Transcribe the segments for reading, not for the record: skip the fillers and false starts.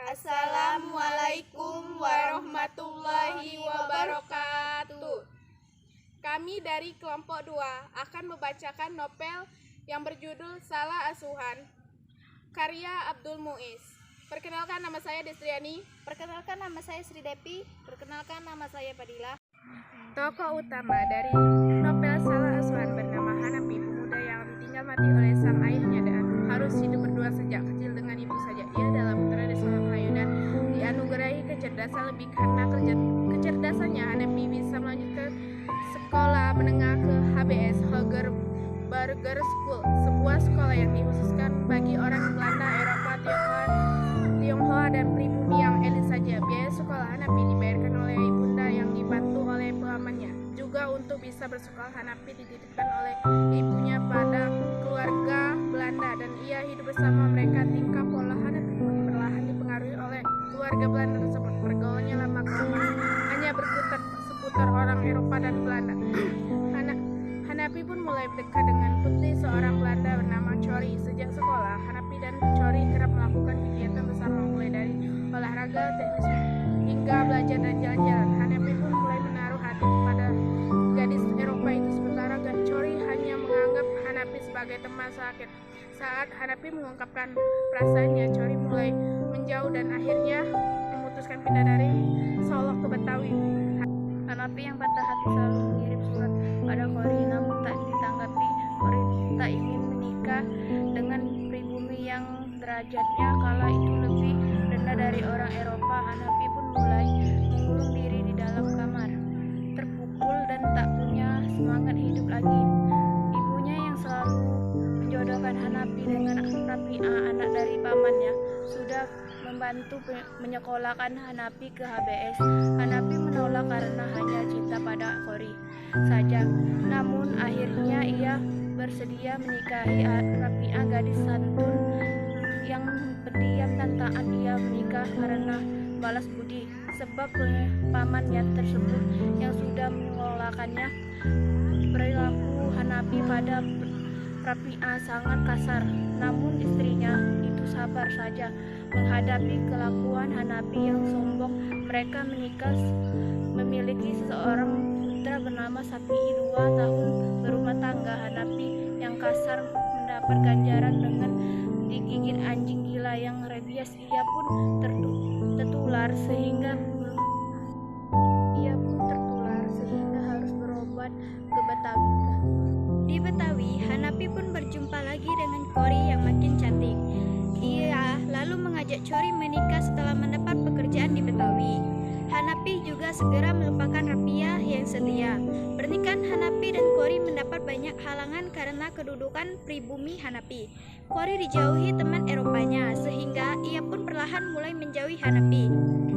Assalamualaikum warahmatullahi wabarakatuh. Kami dari kelompok 2 akan membacakan novel yang berjudul Salah Asuhan, karya Abdul Muiz. Perkenalkan, nama saya Destriani. Perkenalkan, nama saya Sri Depi. Perkenalkan, nama saya Fadila. Tokoh utama dari novel Salah Asuhan bernama Hanapi, pemuda yang ditinggal mati oleh sang ayahnya dan harus hidup berdua sejak kecil dengan ibu saja. Ia dalam tradisi Melayu dan dianugerahi kecerdasan lebih karena kecerdasannya. Hanapi bisa melanjutkan sekolah menengah ke HBS, Hoger Burger School, sebuah sekolah yang dikhususkan bagi orang Belanda, Eropa, Tionghoa dan pribumi yang elit saja. Biaya sekolah Hanapi dibayarkan oleh ibunda yang dibantu oleh pamannya. Juga untuk bisa bersekolah, Hanapi dititipkan oleh ibunya pada keluarga Belanda dan ia hidup bersama mereka. Tingkah pola Hanapi pun perlahan dipengaruhi oleh keluarga Belanda tersebut. Pergaulannya lama-kelamaan hanya berkutat seputar orang Eropa dan Belanda. Hanapi pun mulai dekat dengan putri seorang Belanda bernama Chori. Sejak sekolah, Hanapi dan Chori kerap melakukan kegiatan bersama, mulai dari olahraga, teknis hingga belajar dan jalan-jalan. Hanapi pun mulai menaruh hati pada gadis Eropa itu, sementara Chori hanya menganggap Hanapi sebagai teman sakit. Saat Hanapi mengungkapkan perasaannya, Chori mulai menjauh dan akhirnya memutuskan pindah dari Solo ke Betawi. Hanapi yang patah hati selalu mengirim surat pada Chori, namun tak ditanggapi. Chori tak ingin menikah dengan pribumi yang derajatnya kala itu lebih rendah dari orang Eropa. Hanapi pun mulai mengurung diri di dalam kamar, terpukul dan tak punya semangat hidup lagi. Ibunya yang selalu menjodohkan Hanapi dengan Rapi'ah, anak dari pamannya, sudah membantu menyekolahkan Hanapi ke HBS. Hanapi menolak karena hanya cinta pada Chori saja. Namun akhirnya ia bersedia menikahi Rapi'ah, gadis santun yang pendiam dan taat. Ia menikah karena balas budi, sebab pamannya tersebut yang sudah menyekolahkannya. Perilaku Hanapi pada Rapi'ah sangat kasar, namun istrinya itu sabar saja menghadapi kelakuan Hanapi yang sombong. Mereka menikah, memiliki seorang putra bernama Sapi'i. 2 tahun berumah tangga, Hanapi yang kasar mendapat ganjaran dengan digigit anjing gila yang rabies. Ia pun tertular sehingga harus berobat ke Betawi. Di Betawi, Hanapi pun berjumpa lagi dengan Chori yang makin cantik. Ia lalu mengajak Chori menikah setelah mendapat pekerjaan di Betawi. Hanapi juga segera melupakan Rapi'ah yang setia. Pernikahan Hanapi dan Chori mendapat banyak halangan karena kedudukan pribumi Hanapi. Chori dijauhi teman Eropanya, sehingga ia pun perlahan mulai menjauhi Hanapi.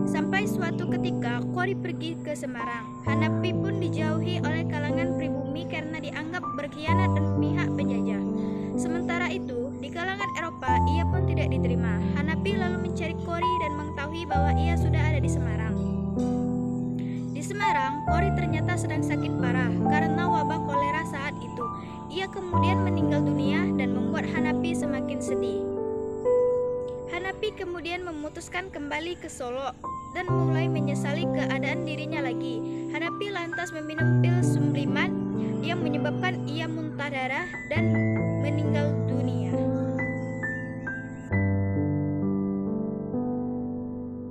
Sampai suatu ketika Chori pergi ke Semarang. Hanapi pun dijauhi oleh kalangan pribumi karena dianggap berkhianat dan pihak penjajah. Sementara itu, di kalangan Eropa ia pun tidak diterima. Hanapi lalu mencari Chori dan mengetahui bahwa ia sudah ada di Semarang. Di Semarang, Chori ternyata sedang sakit parah karena wabah kolera saat itu. Ia kemudian meninggal dunia dan membuat Hanapi semakin sedih. Hanapi kemudian memutuskan kembali ke Solo dan mulai menyesali keadaan dirinya lagi. Hanapi lantas meminum pil sumriman yang menyebabkan ia muntah darah dan